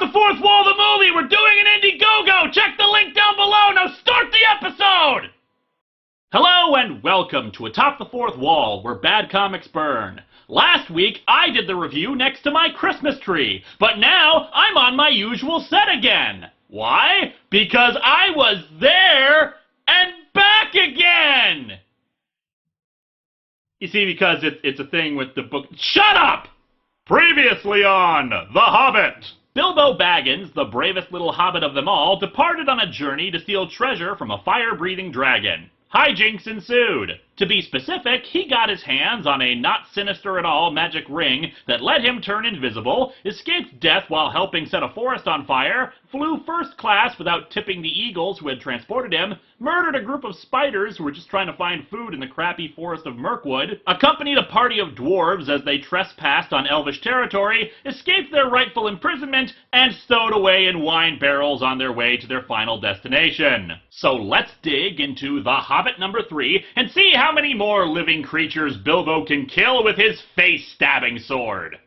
the fourth wall of the movie! We're doing an Indiegogo! Check the link down below! Now start the episode! Hello and welcome to Atop the Fourth Wall, where bad comics burn. Last week, I did the review next to my Christmas tree, but now I'm on my usual set again. Why? Because I was there and back again! You see, because it's a thing with the book. Shut up! Previously on The Hobbit. Bilbo Baggins, the bravest little hobbit of them all, departed on a journey to steal treasure from a fire-breathing dragon. Hijinks ensued. To be specific, he got his hands on a not sinister at all magic ring that let him turn invisible, escaped death while helping set a forest on fire, flew first class without tipping the eagles who had transported him, murdered a group of spiders who were just trying to find food in the crappy forest of Mirkwood, accompanied a party of dwarves as they trespassed on elvish territory, escaped their rightful imprisonment, and stowed away in wine barrels on their way to their final destination. So let's dig into The Hobbit number 3 and see how many more living creatures Bilbo can kill with his face-stabbing sword.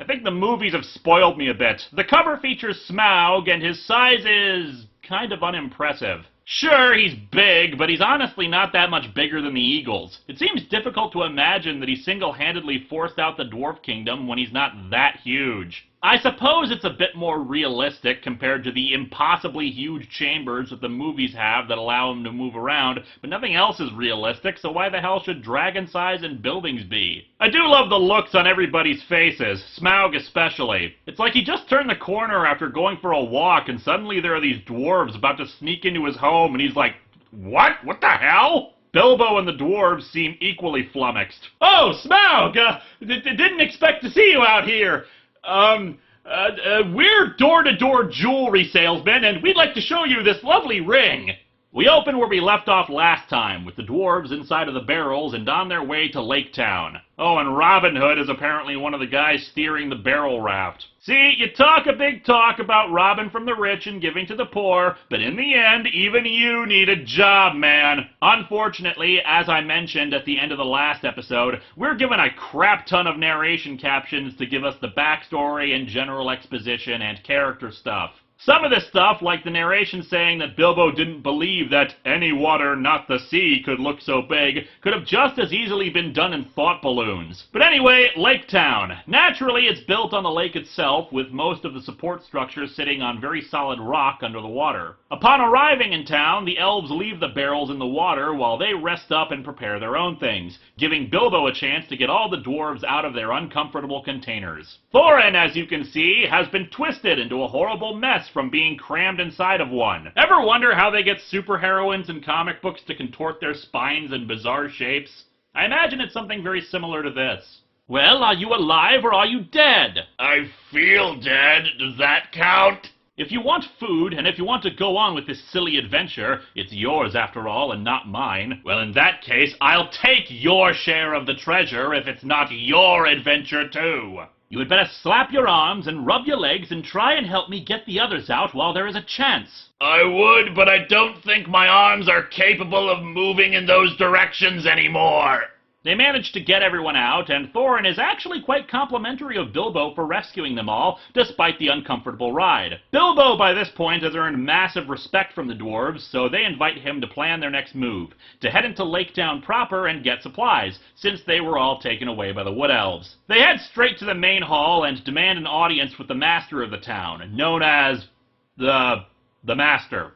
I think the movies have spoiled me a bit. The cover features Smaug, and his size is kind of unimpressive. Sure, he's big, but he's honestly not that much bigger than the Eagles. It seems difficult to imagine that he single-handedly forced out the Dwarf Kingdom when he's not that huge. I suppose it's a bit more realistic compared to the impossibly huge chambers that the movies have that allow him to move around, but nothing else is realistic, so why the hell should dragon size and buildings be? I do love the looks on everybody's faces, Smaug especially. It's like he just turned the corner after going for a walk, and suddenly there are these dwarves about to sneak into his home, and he's like, "What? What the hell?" Bilbo and the dwarves seem equally flummoxed. "Oh, Smaug! Didn't expect to see you out here. We're door-to-door jewelry salesmen, and we'd like to show you this lovely ring." We open where we left off last time, with the dwarves inside of the barrels and on their way to Lake Town. Oh, and Robin Hood is apparently one of the guys steering the barrel raft. See, you talk a big talk about robbing from the rich and giving to the poor, but in the end, even you need a job, man. Unfortunately, as I mentioned at the end of the last episode, we're given a crap ton of narration captions to give us the backstory and general exposition and character stuff. Some of this stuff, like the narration saying that Bilbo didn't believe that any water, not the sea, could look so big, could have just as easily been done in thought balloons. But anyway, Lake Town. Naturally, it's built on the lake itself, with most of the support structures sitting on very solid rock under the water. Upon arriving in town, the elves leave the barrels in the water while they rest up and prepare their own things, giving Bilbo a chance to get all the dwarves out of their uncomfortable containers. Thorin, as you can see, has been twisted into a horrible mess from being crammed inside of one. Ever wonder how they get superheroines in comic books to contort their spines in bizarre shapes? I imagine it's something very similar to this. "Well, are you alive or are you dead?" "I feel dead. Does that count?" If you want food, and if you want to go on with this silly adventure, it's yours after all and not mine, well, in that case, I'll take your share of the treasure if it's not your adventure too. You had better slap your arms and rub your legs and try and help me get the others out while there is a chance. I would, but I don't think my arms are capable of moving in those directions anymore. They manage to get everyone out, and Thorin is actually quite complimentary of Bilbo for rescuing them all, despite the uncomfortable ride. Bilbo, by this point, has earned massive respect from the dwarves, so they invite him to plan their next move, to head into Lake Town proper and get supplies, since they were all taken away by the Wood Elves. They head straight to the main hall and demand an audience with the master of the town, known as the Master.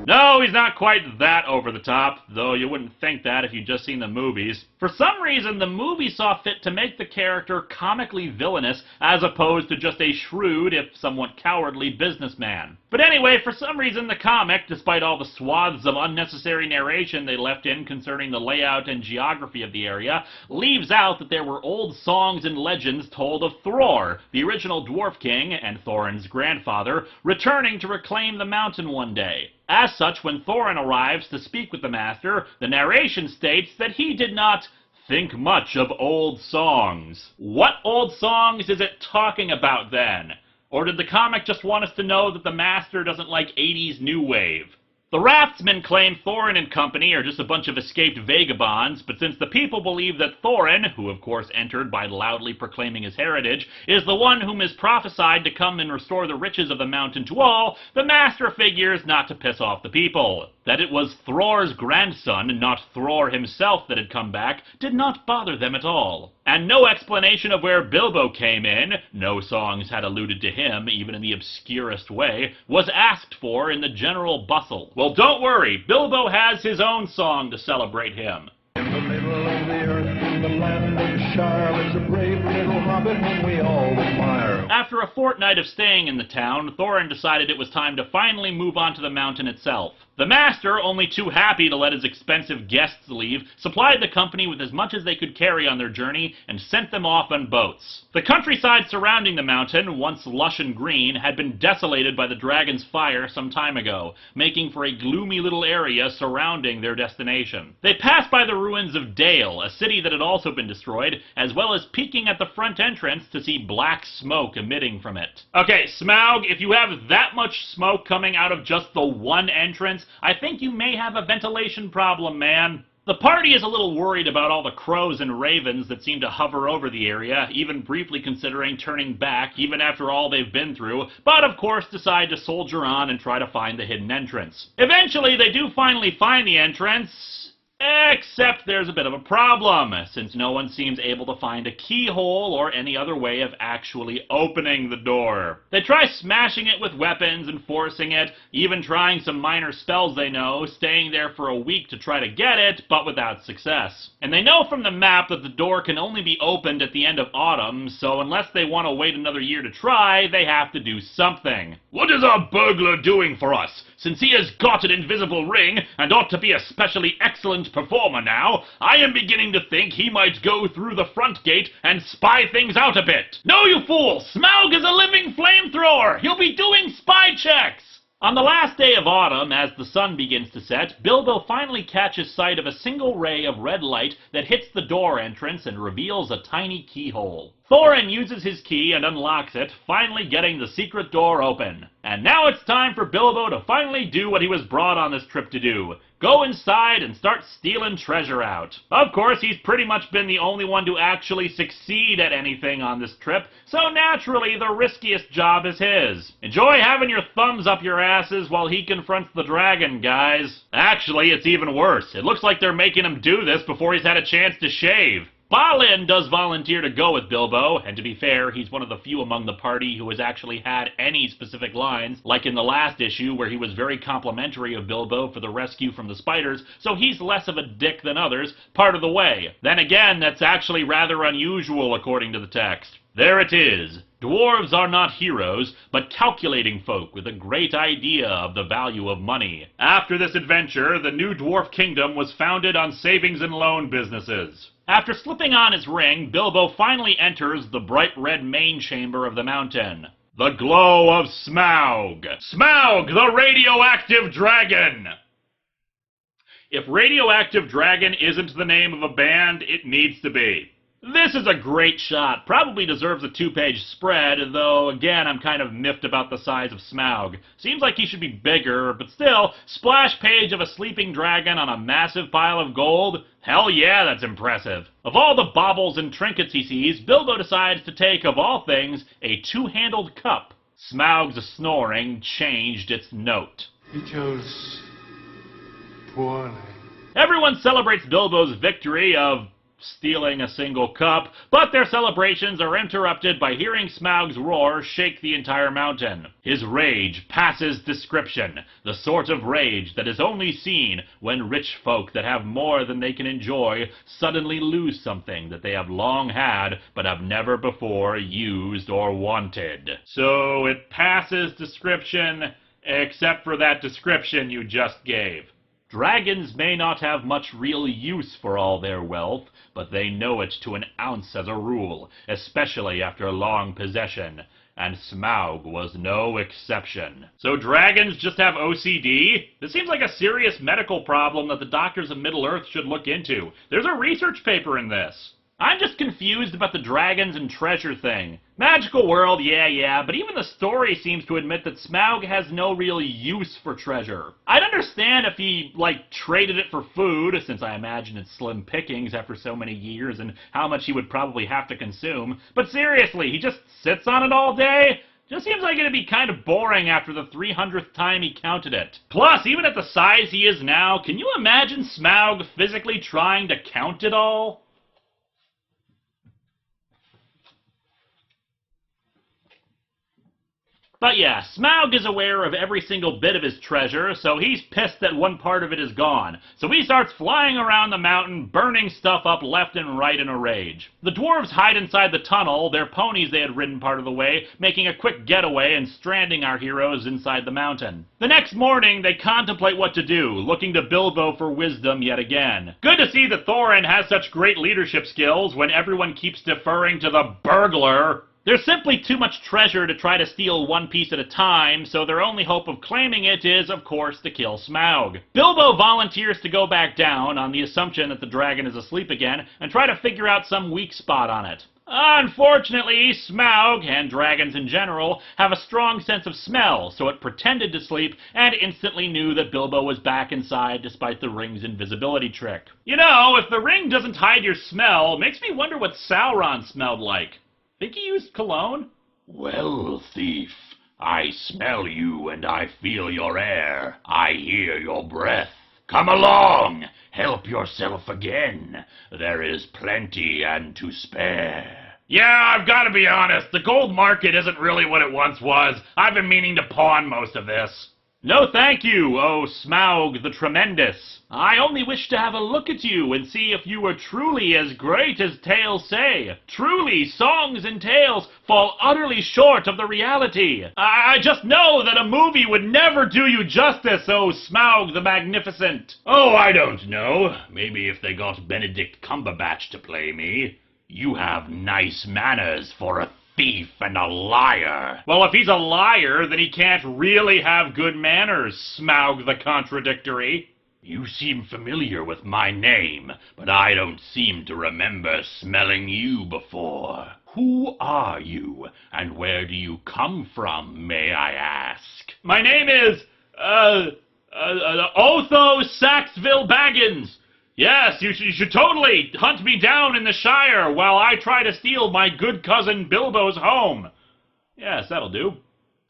No, he's not quite that over the top, though you wouldn't think that if you'd just seen the movies. For some reason, the movie saw fit to make the character comically villainous, as opposed to just a shrewd, if somewhat cowardly, businessman. But anyway, for some reason, the comic, despite all the swaths of unnecessary narration they left in concerning the layout and geography of the area, leaves out that there were old songs and legends told of Thror, the original Dwarf King, and Thorin's grandfather, returning to reclaim the mountain one day. As such, when Thorin arrives to speak with the Master, the narration states that he did not think much of old songs. What old songs is it talking about then? Or did the comic just want us to know that the Master doesn't like 80s new wave? The raftsmen claim Thorin and company are just a bunch of escaped vagabonds, but since the people believe that Thorin, who of course entered by loudly proclaiming his heritage, is the one whom is prophesied to come and restore the riches of the mountain to all, the Master figures not to piss off the people. That it was Thror's grandson, not Thror himself, that had come back, did not bother them at all. And no explanation of where Bilbo came in, no songs had alluded to him, even in the obscurest way, was asked for in the general bustle. Well, don't worry, Bilbo has his own song to celebrate him. In the middle of the earth, in the land of the Shire, lives a brave little hobbit whom we all admire. After a fortnight of staying in the town, Thorin decided it was time to finally move on to the mountain itself. The Master, only too happy to let his expensive guests leave, supplied the company with as much as they could carry on their journey and sent them off on boats. The countryside surrounding the mountain, once lush and green, had been desolated by the dragon's fire some time ago, making for a gloomy little area surrounding their destination. They passed by the ruins of Dale, a city that had also been destroyed, as well as peeking at the front entrance to see black smoke emitting from it. Okay, Smaug, if you have that much smoke coming out of just the one entrance, I think you may have a ventilation problem, man. The party is a little worried about all the crows and ravens that seem to hover over the area, even briefly considering turning back even after all they've been through, but of course decide to soldier on and try to find the hidden entrance. Eventually, they do finally find the entrance, except there's a bit of a problem, since no one seems able to find a keyhole or any other way of actually opening the door. They try smashing it with weapons and forcing it, even trying some minor spells they know, staying there for a week to try to get it, but without success. And they know from the map that the door can only be opened at the end of autumn, so unless they want to wait another year to try, they have to do something. What is our burglar doing for us? Since he has got an invisible ring, and ought to be a specially excellent performer now, I am beginning to think he might go through the front gate and spy things out a bit. No, you fool! Smaug is a living flamethrower! He'll be doing spy checks! On the last day of autumn, as the sun begins to set, Bilbo finally catches sight of a single ray of red light that hits the door entrance and reveals a tiny keyhole. Thorin uses his key and unlocks it, finally getting the secret door open. And now it's time for Bilbo to finally do what he was brought on this trip to do. Go inside and start stealing treasure out. Of course, he's pretty much been the only one to actually succeed at anything on this trip, so naturally the riskiest job is his. Enjoy having your thumbs up your asses while he confronts the dragon, guys. Actually, it's even worse. It looks like they're making him do this before he's had a chance to shave. Balin does volunteer to go with Bilbo, and to be fair, he's one of the few among the party who has actually had any specific lines, like in the last issue where he was very complimentary of Bilbo for the rescue from the spiders, so he's less of a dick than others, part of the way. Then again, that's actually rather unusual according to the text. There it is. Dwarves are not heroes, but calculating folk with a great idea of the value of money. After this adventure, the new dwarf kingdom was founded on savings and loan businesses. After slipping on his ring, Bilbo finally enters the bright red main chamber of the mountain. The glow of Smaug. Smaug, the radioactive dragon! If Radioactive Dragon isn't the name of a band, it needs to be. This is a great shot. Probably deserves a 2-page spread, though again I'm kind of miffed about the size of Smaug. Seems like he should be bigger, but still, splash page of a sleeping dragon on a massive pile of gold? Hell yeah, that's impressive. Of all the baubles and trinkets he sees, Bilbo decides to take, of all things, a 2-handled cup. Smaug's snoring changed its note. He chose poorly. Everyone celebrates Bilbo's victory of stealing a single cup, but their celebrations are interrupted by hearing Smaug's roar shake the entire mountain. His rage passes description, the sort of rage that is only seen when rich folk that have more than they can enjoy suddenly lose something that they have long had but have never before used or wanted. So it passes description, except for that description you just gave. Dragons may not have much real use for all their wealth, but they know it to an ounce as a rule, especially after long possession, and Smaug was no exception. So dragons just have OCD? This seems like a serious medical problem that the doctors of Middle-earth should look into. There's a research paper in this. I'm just confused about the dragons and treasure thing. Magical world, yeah, but even the story seems to admit that Smaug has no real use for treasure. I'd understand if he, traded it for food, since I imagine it's slim pickings after so many years and how much he would probably have to consume. But seriously, he just sits on it all day? Just seems like it'd be kind of boring after the 300th time he counted it. Plus, even at the size he is now, can you imagine Smaug physically trying to count it all? But yeah, Smaug is aware of every single bit of his treasure, so he's pissed that one part of it is gone. So he starts flying around the mountain, burning stuff up left and right in a rage. The dwarves hide inside the tunnel, their ponies they had ridden part of the way, making a quick getaway and stranding our heroes inside the mountain. The next morning, they contemplate what to do, looking to Bilbo for wisdom yet again. Good to see that Thorin has such great leadership skills when everyone keeps deferring to the burglar. There's simply too much treasure to try to steal one piece at a time, so their only hope of claiming it is, of course, to kill Smaug. Bilbo volunteers to go back down, on the assumption that the dragon is asleep again, and try to figure out some weak spot on it. Unfortunately, Smaug, and dragons in general, have a strong sense of smell, so it pretended to sleep and instantly knew that Bilbo was back inside despite the ring's invisibility trick. You know, if the ring doesn't hide your smell, it makes me wonder what Sauron smelled like. Think he used cologne? Well, thief, I smell you and I feel your air. I hear your breath. Come along, help yourself again. There is plenty and to spare. Yeah, I've got to be honest, the gold market isn't really what it once was. I've been meaning to pawn most of this. No thank you, oh Smaug the Tremendous. I only wish to have a look at you and see if you were truly as great as tales say. Truly, songs and tales fall utterly short of the reality. I just know that a movie would never do you justice, oh Smaug the Magnificent. Oh, I don't know. Maybe if they got Benedict Cumberbatch to play me. You have nice manners for a thief and a liar. Well, if he's a liar, then he can't really have good manners, Smaug the Contradictory. You seem familiar with my name, but I don't seem to remember smelling you before. Who are you, and where do you come from, may I ask? My name is, Otho Saxville Baggins. Yes, you should totally hunt me down in the Shire while I try to steal my good cousin Bilbo's home. Yes, that'll do.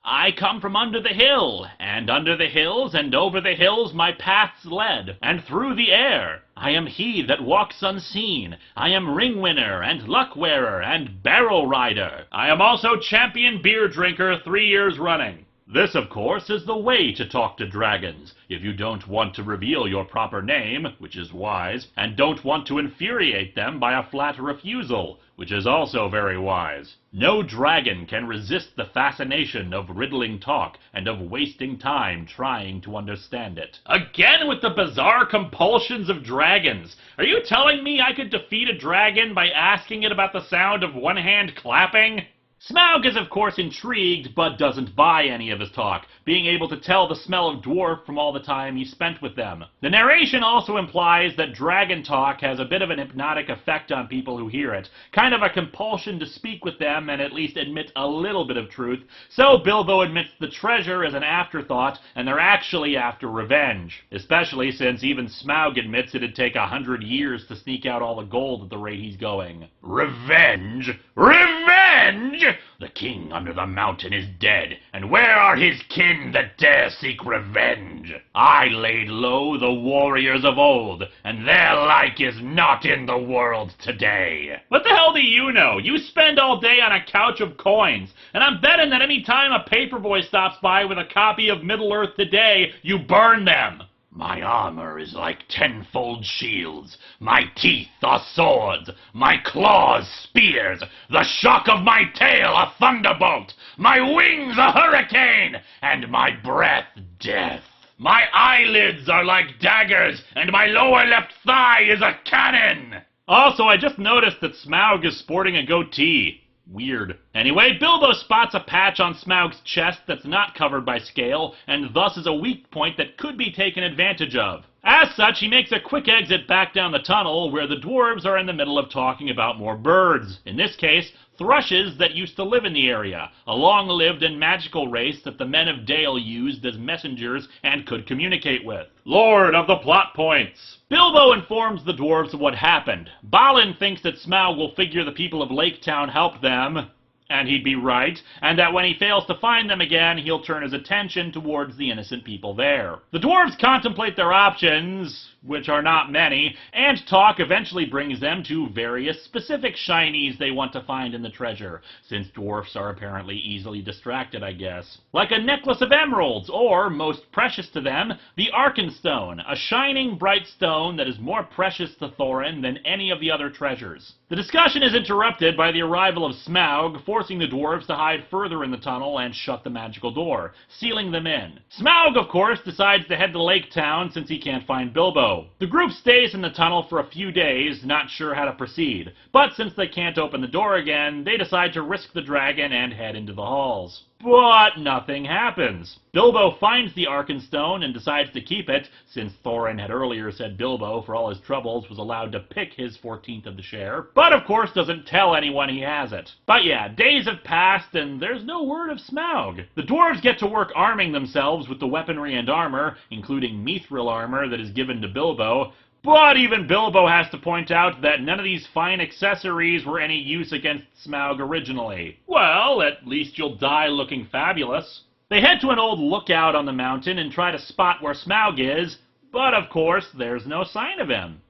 I come from under the hill, and under the hills and over the hills my paths led, and through the air. I am he that walks unseen. I am ring winner, and luck wearer, and barrel rider. I am also champion beer drinker 3 years running. This, of course, is the way to talk to dragons, if you don't want to reveal your proper name, which is wise, and don't want to infuriate them by a flat refusal, which is also very wise. No dragon can resist the fascination of riddling talk and of wasting time trying to understand it. Again with the bizarre compulsions of dragons. Are you telling me I could defeat a dragon by asking it about the sound of one hand clapping? Smaug is of course intrigued, but doesn't buy any of his talk, being able to tell the smell of dwarf from all the time he spent with them. The narration also implies that dragon talk has a bit of an hypnotic effect on people who hear it, kind of a compulsion to speak with them and at least admit a little bit of truth, so Bilbo admits the treasure as an afterthought, and they're actually after revenge. Especially since even Smaug admits it'd take 100 years to sneak out all the gold at the rate he's going. Revenge? Revenge? The king under the mountain is dead, and where are his kin that dare seek revenge? I laid low the warriors of old, and their like is not in the world today. What the hell do you know? You spend all day on a couch of coins, and I'm betting that any time a paperboy stops by with a copy of Middle-earth Today, you burn them. My armor is like tenfold shields, my teeth are swords, my claws spears, the shock of my tail a thunderbolt, my wings a hurricane, and my breath death. My eyelids are like daggers, and my lower left thigh is a cannon. Also, I just noticed that Smaug is sporting a goatee. Weird. Anyway, Bilbo spots a patch on Smaug's chest that's not covered by scale, and thus is a weak point that could be taken advantage of. As such, he makes a quick exit back down the tunnel, where the dwarves are in the middle of talking about more birds. In this case, thrushes that used to live in the area, a long-lived and magical race that the men of Dale used as messengers and could communicate with. Lord of the plot points! Bilbo informs the dwarves of what happened. Balin thinks that Smaug will figure the people of Lake Town helped them, and he'd be right, and that when he fails to find them again, he'll turn his attention towards the innocent people there. The dwarves contemplate their options, which are not many, and talk eventually brings them to various specific shinies they want to find in the treasure, since dwarfs are apparently easily distracted, I guess. Like a necklace of emeralds, or, most precious to them, the Arkenstone, a shining bright stone that is more precious to Thorin than any of the other treasures. The discussion is interrupted by the arrival of Smaug, forcing the dwarves to hide further in the tunnel and shut the magical door, sealing them in. Smaug, of course, decides to head to Lake Town since he can't find Bilbo. The group stays in the tunnel for a few days, not sure how to proceed, but since they can't open the door again, they decide to risk the dragon and head into the halls. But nothing happens. Bilbo finds the Arkenstone and decides to keep it, since Thorin had earlier said Bilbo, for all his troubles, was allowed to pick his 14th of the share, but of course doesn't tell anyone he has it. But yeah, days have passed and there's no word of Smaug. The dwarves get to work arming themselves with the weaponry and armor, including mithril armor that is given to Bilbo, but even Bilbo has to point out that none of these fine accessories were any use against Smaug originally. Well, at least you'll die looking fabulous. They head to an old lookout on the mountain and try to spot where Smaug is, but of course there's no sign of him.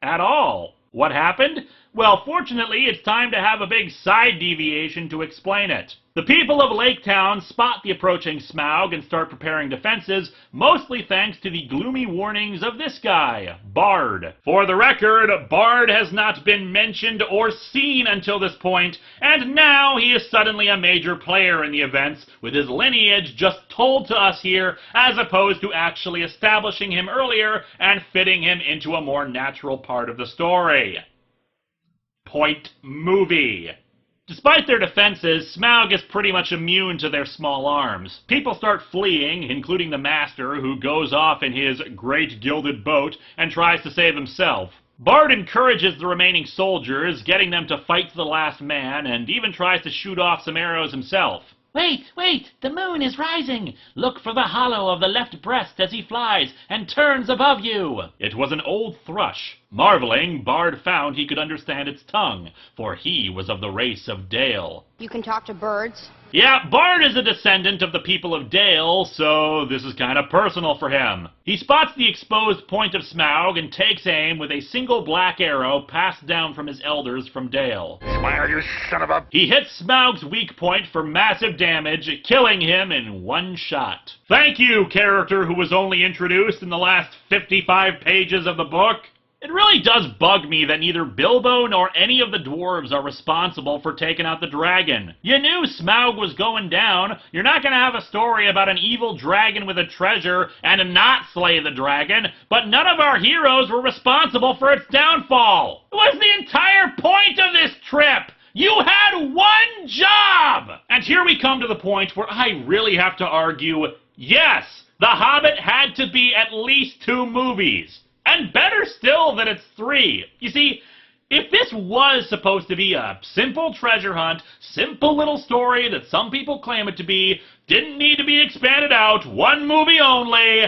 At all. What happened? Well, fortunately, it's time to have a big side deviation to explain it. The people of Lake Town spot the approaching Smaug and start preparing defenses, mostly thanks to the gloomy warnings of this guy, Bard. For the record, Bard has not been mentioned or seen until this point, and now he is suddenly a major player in the events, with his lineage just told to us here, as opposed to actually establishing him earlier and fitting him into a more natural part of the story. Point movie. Despite their defenses, Smaug is pretty much immune to their small arms. People start fleeing, including the Master, who goes off in his great gilded boat and tries to save himself. Bard encourages the remaining soldiers, getting them to fight to the last man, and even tries to shoot off some arrows himself. Wait, the moon is rising! Look for the hollow of the left breast as he flies, and turns above you! It was an old thrush. Marveling, Bard found he could understand its tongue, for he was of the race of Dale. You can talk to birds? Yeah, Bard is a descendant of the people of Dale, so this is kind of personal for him. He spots the exposed point of Smaug and takes aim with a single black arrow passed down from his elders from Dale. Smile, you son of a... He hits Smaug's weak point for massive damage, killing him in one shot. Thank you, character who was only introduced in the last 55 pages of the book. It really does bug me that neither Bilbo nor any of the dwarves are responsible for taking out the dragon. You knew Smaug was going down. You're not going to have a story about an evil dragon with a treasure and not slay the dragon, but none of our heroes were responsible for its downfall. It was the entire point of this trip! You had one job! And here we come to the point where I really have to argue, yes, The Hobbit had to be at least 2 movies. And better still that it's 3. You see, if this was supposed to be a simple treasure hunt, simple little story that some people claim it to be, didn't need to be expanded out, 1 movie only,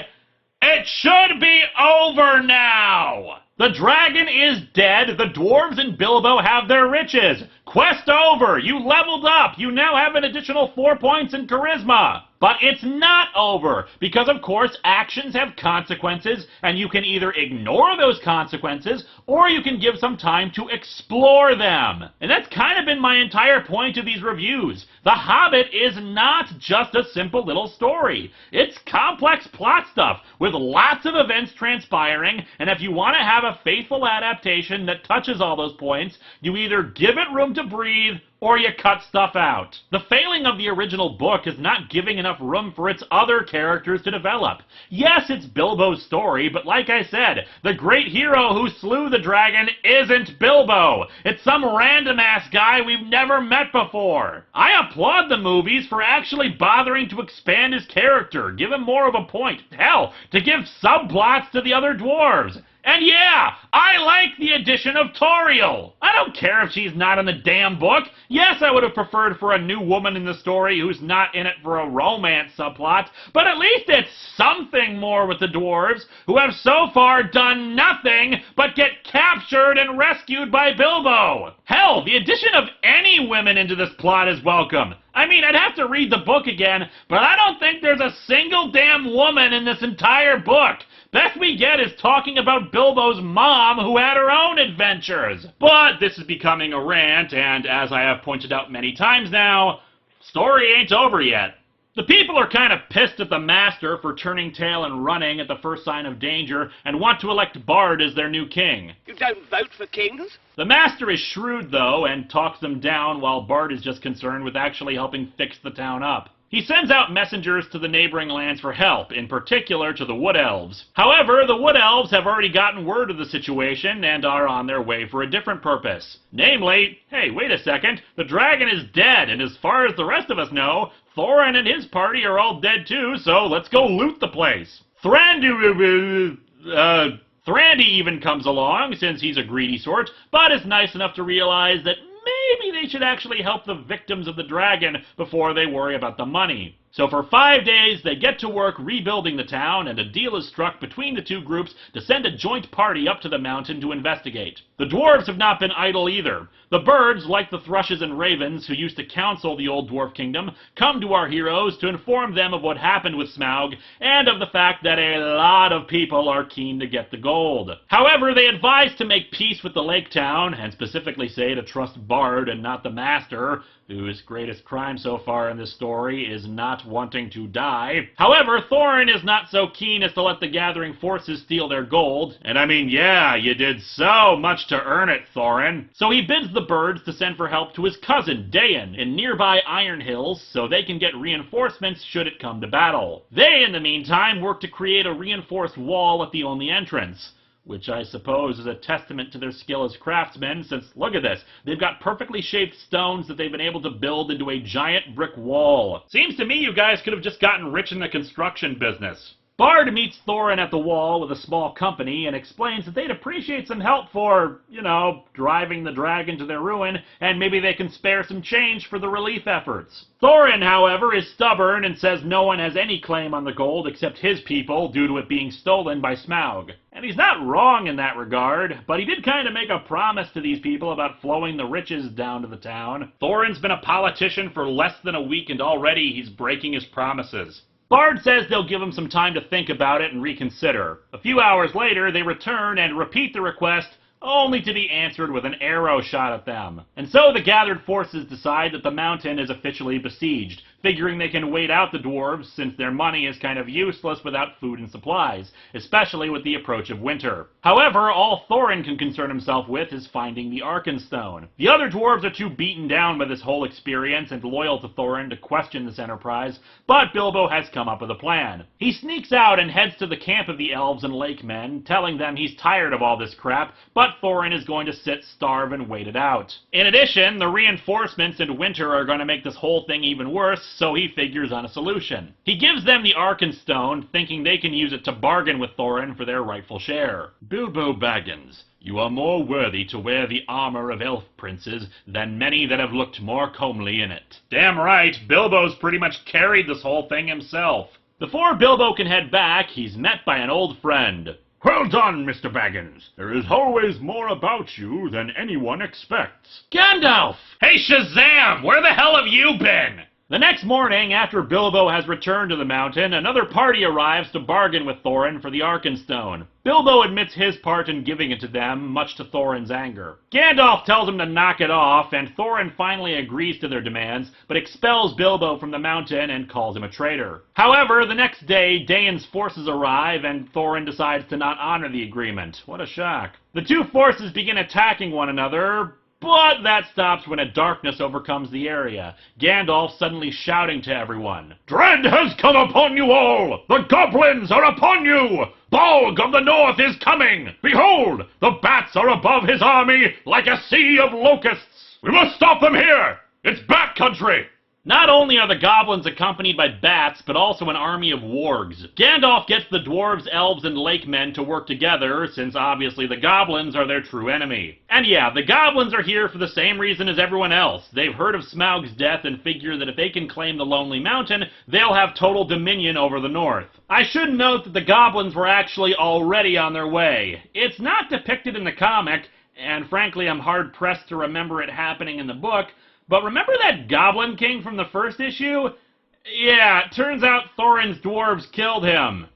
it should be over now! The dragon is dead, the dwarves and Bilbo have their riches. Quest over, you leveled up, you now have an additional 4 points in charisma. But it's not over, because of course actions have consequences, and you can either ignore those consequences, or you can give some time to explore them. And that's kind of been my entire point of these reviews. The Hobbit is not just a simple little story. It's complex plot stuff, with lots of events transpiring, and if you want to have a faithful adaptation that touches all those points, you either give it room to breathe, or you cut stuff out. The failing of the original book is not giving enough room for its other characters to develop. Yes, it's Bilbo's story, but like I said, the great hero who slew the dragon isn't Bilbo. It's some random-ass guy we've never met before. I applaud the movies for actually bothering to expand his character, give him more of a point. Hell, to give subplots to the other dwarves. And yeah, I like the addition of Toriel. I don't care if she's not in the damn book. Yes, I would have preferred for a new woman in the story who's not in it for a romance subplot, but at least it's something more with the dwarves, who have so far done nothing but get captured and rescued by Bilbo. Hell, the addition of any women into this plot is welcome. I mean, I'd have to read the book again, but I don't think there's a single damn woman in this entire book. Best we get is talking about Bilbo's mom, who had her own adventures. But this is becoming a rant, and as I have pointed out many times now, story ain't over yet. The people are kind of pissed at the Master for turning tail and running at the first sign of danger, and want to elect Bard as their new king. You don't vote for kings? The Master is shrewd, though, and talks them down, while Bard is just concerned with actually helping fix the town up. He sends out messengers to the neighboring lands for help, in particular to the Wood Elves. However, the Wood Elves have already gotten word of the situation and are on their way for a different purpose. Namely, hey, wait a second, the dragon is dead, and as far as the rest of us know, Thorin and his party are all dead too, so let's go loot the place. Thrandy even comes along, since he's a greedy sort, but is nice enough to realize that maybe they should actually help the victims of the dragon before they worry about the money. So for 5 days, they get to work rebuilding the town, and a deal is struck between the two groups to send a joint party up to the mountain to investigate. The dwarves have not been idle either. The birds, like the thrushes and ravens who used to counsel the old dwarf kingdom, come to our heroes to inform them of what happened with Smaug, and of the fact that a lot of people are keen to get the gold. However, they advise to make peace with the lake town, and specifically say to trust Bard and not the Master, whose greatest crime so far in this story is not wanting to die. However, Thorin is not so keen as to let the gathering forces steal their gold. And I mean, yeah, you did so much to earn it, Thorin. So he bids the birds to send for help to his cousin, Dain, in nearby Iron Hills, so they can get reinforcements should it come to battle. They, in the meantime, work to create a reinforced wall at the only entrance, which I suppose is a testament to their skill as craftsmen, since, look at this, they've got perfectly shaped stones that they've been able to build into a giant brick wall. Seems to me you guys could have just gotten rich in the construction business. Bard meets Thorin at the wall with a small company and explains that they'd appreciate some help for, you know, driving the dragon to their ruin, and maybe they can spare some change for the relief efforts. Thorin, however, is stubborn and says no one has any claim on the gold except his people due to it being stolen by Smaug. And he's not wrong in that regard, but he did kind of make a promise to these people about flowing the riches down to the town. Thorin's been a politician for less than a week and already he's breaking his promises. Bard says they'll give him some time to think about it and reconsider. A few hours later, they return and repeat the request, only to be answered with an arrow shot at them. And so the gathered forces decide that the mountain is officially besieged. figuring they can wait out the dwarves since their money is kind of useless without food and supplies, especially with the approach of winter. However, all Thorin can concern himself with is finding the Arkenstone. The other dwarves are too beaten down by this whole experience and loyal to Thorin to question this enterprise, but Bilbo has come up with a plan. He sneaks out and heads to the camp of the elves and lake men, telling them he's tired of all this crap, but Thorin is going to sit, starve, and wait it out. In addition, the reinforcements in winter are going to make this whole thing even worse, so he figures on a solution. He gives them the Arkenstone, thinking they can use it to bargain with Thorin for their rightful share. Bilbo Baggins, you are more worthy to wear the armor of elf princes than many that have looked more comely in it. Damn right, Bilbo's pretty much carried this whole thing himself. Before Bilbo can head back, he's met by an old friend. Well done, Mr. Baggins. There is always more about you than anyone expects. Gandalf! Hey Shazam! Where the hell have you been? The next morning, after Bilbo has returned to the mountain, another party arrives to bargain with Thorin for the Arkenstone. Bilbo admits his part in giving it to them, much to Thorin's anger. Gandalf tells him to knock it off, and Thorin finally agrees to their demands, but expels Bilbo from the mountain and calls him a traitor. However, the next day, Daeon's forces arrive, and Thorin decides to not honor the agreement. What a shock. The two forces begin attacking one another, but that stops when a darkness overcomes the area, Gandalf suddenly shouting to everyone, "Dread has come upon you all! The goblins are upon you! Bolg of the north is coming! Behold, the bats are above his army like a sea of locusts! We must stop them here! It's bat country!" Not only are the goblins accompanied by bats, but also an army of wargs. Gandalf gets the dwarves, elves, and lake men to work together, since obviously the goblins are their true enemy. And yeah, the goblins are here for the same reason as everyone else. They've heard of Smaug's death and figure that if they can claim the Lonely Mountain, they'll have total dominion over the north. I should note that the goblins were actually already on their way. It's not depicted in the comic, and frankly I'm hard-pressed to remember it happening in the book, but remember that Goblin King from the first issue? Yeah, it turns out Thorin's dwarves killed him.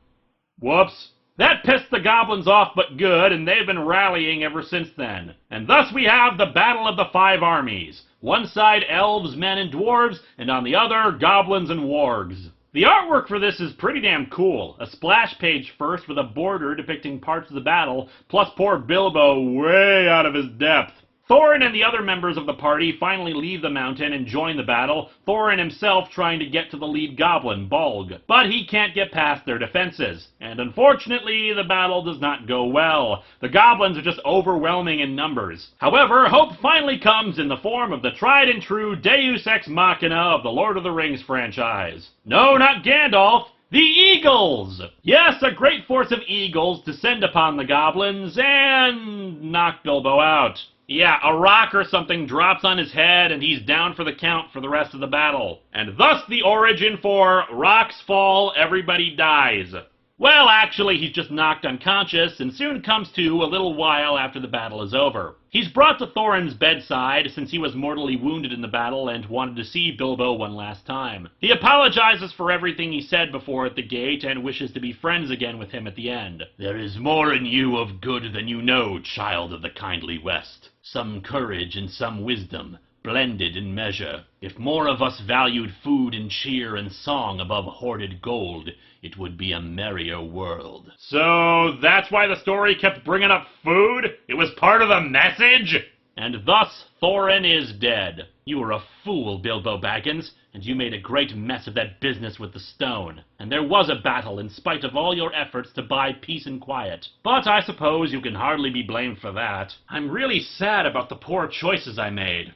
Whoops. That pissed the goblins off but good, and they've been rallying ever since then. And thus we have the Battle of the Five Armies. One side elves, men, and dwarves, and on the other, goblins and wargs. The artwork for this is pretty damn cool. A splash page first with a border depicting parts of the battle, plus poor Bilbo way out of his depth. Thorin and the other members of the party finally leave the mountain and join the battle, Thorin himself trying to get to the lead goblin, Bolg. But he can't get past their defenses. And unfortunately, the battle does not go well. The goblins are just overwhelming in numbers. However, hope finally comes in the form of the tried and true Deus Ex Machina of the Lord of the Rings franchise. No, not Gandalf. The Eagles! Yes, a great force of eagles descend upon the goblins and knock Bilbo out. Yeah, a rock or something drops on his head and he's down for the count for the rest of the battle. And thus the origin for rocks fall, everybody dies. Well, actually, he's just knocked unconscious and soon comes to a little while after the battle is over. He's brought to Thorin's bedside since he was mortally wounded in the battle and wanted to see Bilbo one last time. He apologizes for everything he said before at the gate and wishes to be friends again with him at the end. "There is more in you of good than you know, child of the kindly West. Some courage and some wisdom, blended in measure. If more of us valued food and cheer and song above hoarded gold, it would be a merrier world." So that's why the story kept bringing up food? It was part of the message? And thus Thorin is dead. You were a fool, Bilbo Baggins, and you made a great mess of that business with the stone. And there was a battle in spite of all your efforts to buy peace and quiet. But I suppose you can hardly be blamed for that. I'm really sad about the poor choices I made.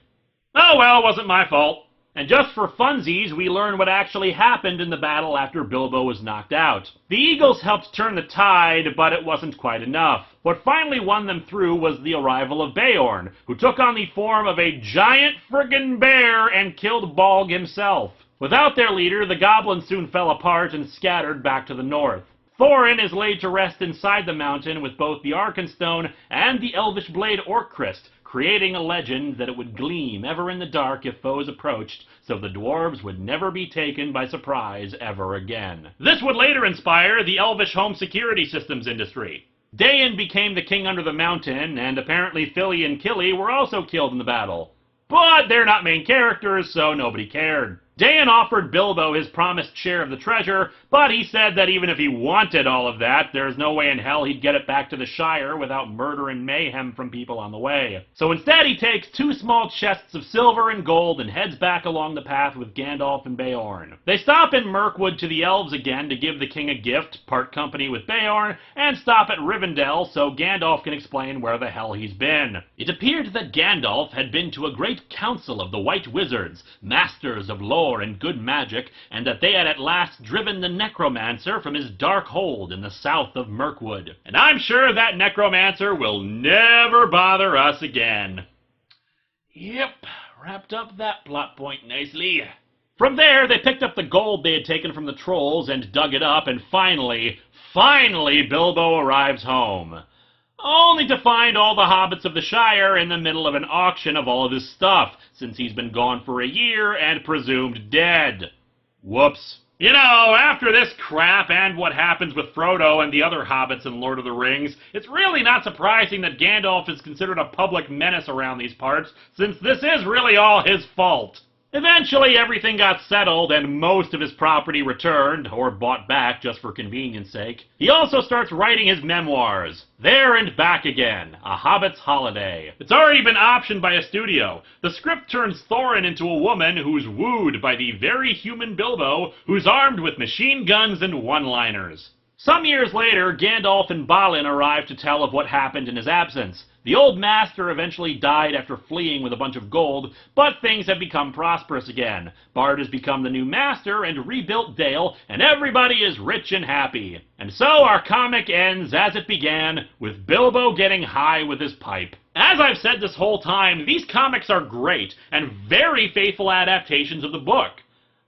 Oh well, it wasn't my fault. And just for funsies, we learn what actually happened in the battle after Bilbo was knocked out. The Eagles helped turn the tide, but it wasn't quite enough. What finally won them through was the arrival of Beorn, who took on the form of a giant friggin' bear and killed Bolg himself. Without their leader, the goblins soon fell apart and scattered back to the north. Thorin is laid to rest inside the mountain with both the Arkenstone and the elvish blade Orcrist, creating a legend that it would gleam ever in the dark if foes approached, so the dwarves would never be taken by surprise ever again. This would later inspire the elvish home security systems industry. Daeon became the king under the mountain, and apparently Fili and Kili were also killed in the battle. But they're not main characters, so nobody cared. Dan offered Bilbo his promised share of the treasure, but he said that even if he wanted all of that, there's no way in hell he'd get it back to the Shire without murder and mayhem from people on the way. So instead he takes 2 small chests of silver and gold and heads back along the path with Gandalf and Beorn. They stop in Mirkwood to the elves again to give the king a gift, part company with Beorn, and stop at Rivendell so Gandalf can explain where the hell he's been. It appeared that Gandalf had been to a great council of the White Wizards, masters of lore and good magic, and that they had at last driven the necromancer from his dark hold in the south of Mirkwood. And I'm sure that necromancer will never bother us again. Yep, wrapped up that plot point nicely. From there, they picked up the gold they had taken from the trolls and dug it up, and finally Bilbo arrives home. Only to find all the hobbits of the Shire in the middle of an auction of all of his stuff, since he's been gone for a year and presumed dead. Whoops. You know, after this crap and what happens with Frodo and the other hobbits in Lord of the Rings, it's really not surprising that Gandalf is considered a public menace around these parts, since this is really all his fault. Eventually, everything got settled and most of his property returned, or bought back just for convenience sake. He also starts writing his memoirs, There and Back Again, A Hobbit's Holiday. It's already been optioned by a studio. The script turns Thorin into a woman who's wooed by the very human Bilbo, who's armed with machine guns and one-liners. Some years later, Gandalf and Balin arrive to tell of what happened in his absence. The old master eventually died after fleeing with a bunch of gold, but things have become prosperous again. Bard has become the new master and rebuilt Dale, and everybody is rich and happy. And so our comic ends as it began, with Bilbo getting high with his pipe. As I've said this whole time, these comics are great, and very faithful adaptations of the book.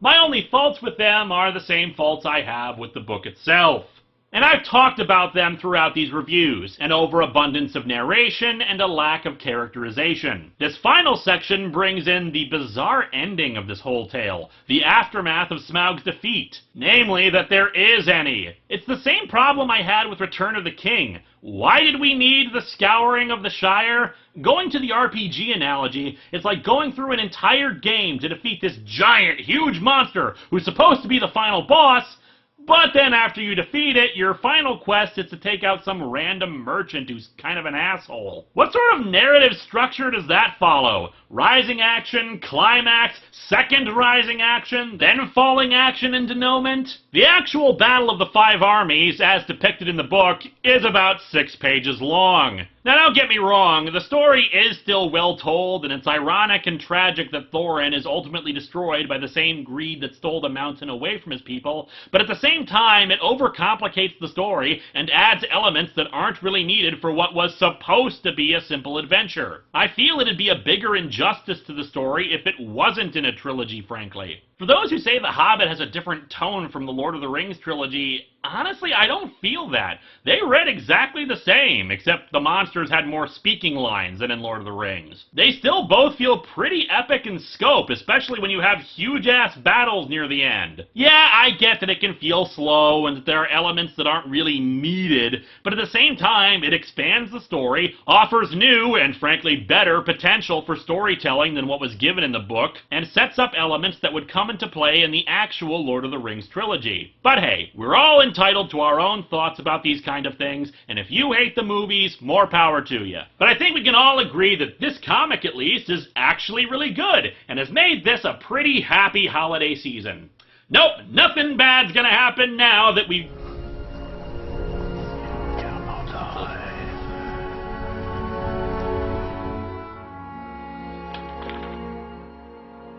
My only faults with them are the same faults I have with the book itself. And I've talked about them throughout these reviews, an overabundance of narration and a lack of characterization. This final section brings in the bizarre ending of this whole tale, the aftermath of Smaug's defeat, namely that there is any. It's the same problem I had with Return of the King. Why did we need the scouring of the Shire? Going to the RPG analogy, it's like going through an entire game to defeat this giant, huge monster who's supposed to be the final boss, but then after you defeat it, your final quest is to take out some random merchant who's kind of an asshole. What sort of narrative structure does that follow? Rising action, climax, second rising action, then falling action and denouement? The actual Battle of the Five Armies, as depicted in the book, is about 6 pages long. Now don't get me wrong, the story is still well told, and it's ironic and tragic that Thorin is ultimately destroyed by the same greed that stole the mountain away from his people, but at the same time it overcomplicates the story and adds elements that aren't really needed for what was supposed to be a simple adventure. I feel it'd be a bigger injustice to the story if it wasn't in a trilogy, frankly. For those who say The Hobbit has a different tone from the Lord of the Rings trilogy, honestly, I don't feel that. They read exactly the same, except the monsters had more speaking lines than in Lord of the Rings. They still both feel pretty epic in scope, especially when you have huge-ass battles near the end. Yeah, I get that it can feel slow and that there are elements that aren't really needed, but at the same time, it expands the story, offers new and frankly better potential for storytelling than what was given in the book, and sets up elements that would come into play in the actual Lord of the Rings trilogy. But hey, we're all entitled to our own thoughts about these kind of things, and if you hate the movies, more power to you. But I think we can all agree that this comic, at least, is actually really good, and has made this a pretty happy holiday season. Nope, nothing bad's gonna happen now that we...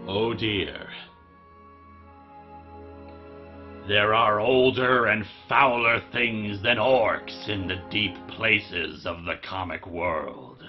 Oh dear. There are older and fouler things than orcs in the deep places of the comic world.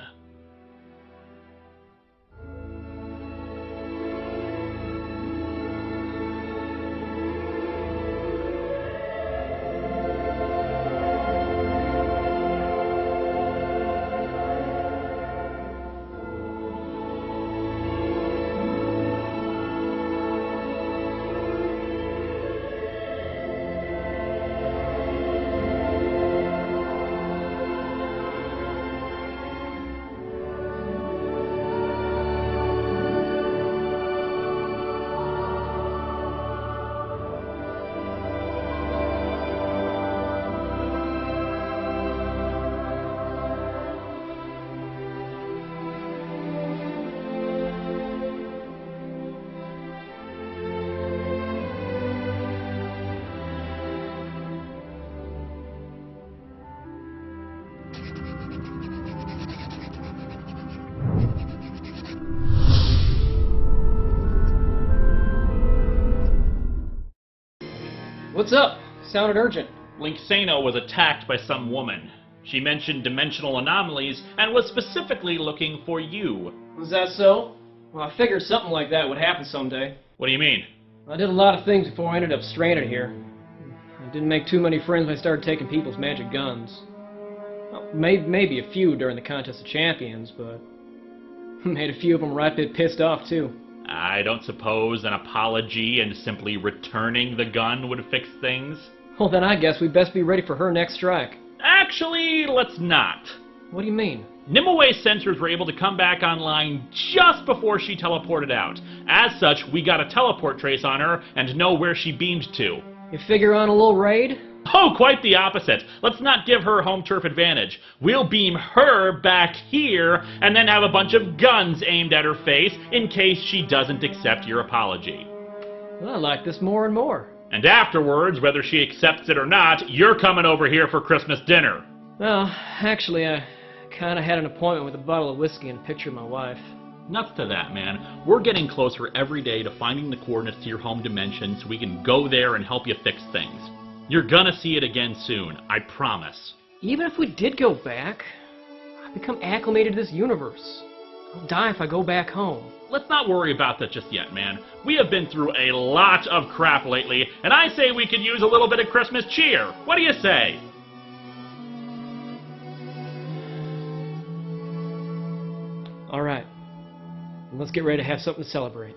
What's up? Sounded urgent. Linksano was attacked by some woman. She mentioned dimensional anomalies and was specifically looking for you. Was that so? Well, I figured something like that would happen someday. What do you mean? I did a lot of things before I ended up stranded here. I didn't make too many friends when I started taking people's magic guns. Well, maybe a few during the Contest of Champions, but made a few of them right bit pissed off too. I don't suppose an apology and simply returning the gun would fix things? Well, then I guess we'd best be ready for her next strike. Actually, let's not. What do you mean? Nimue sensors were able to come back online just before she teleported out. As such, we got a teleport trace on her and know where she beamed to. You figure on a little raid? Oh, quite the opposite. Let's not give her home turf advantage. We'll beam her back here and then have a bunch of guns aimed at her face in case she doesn't accept your apology. Well, I like this more and more. And afterwards, whether she accepts it or not, you're coming over here for Christmas dinner. Well, actually, I kinda had an appointment with a bottle of whiskey and a picture of my wife. Nuts to that, man. We're getting closer every day to finding the coordinates to your home dimension so we can go there and help you fix things. You're gonna see it again soon, I promise. Even if we did go back, I've become acclimated to this universe. I'll die if I go back home. Let's not worry about that just yet, man. We have been through a lot of crap lately, and I say we could use a little bit of Christmas cheer. What do you say? Alright. Let's get ready to have something to celebrate.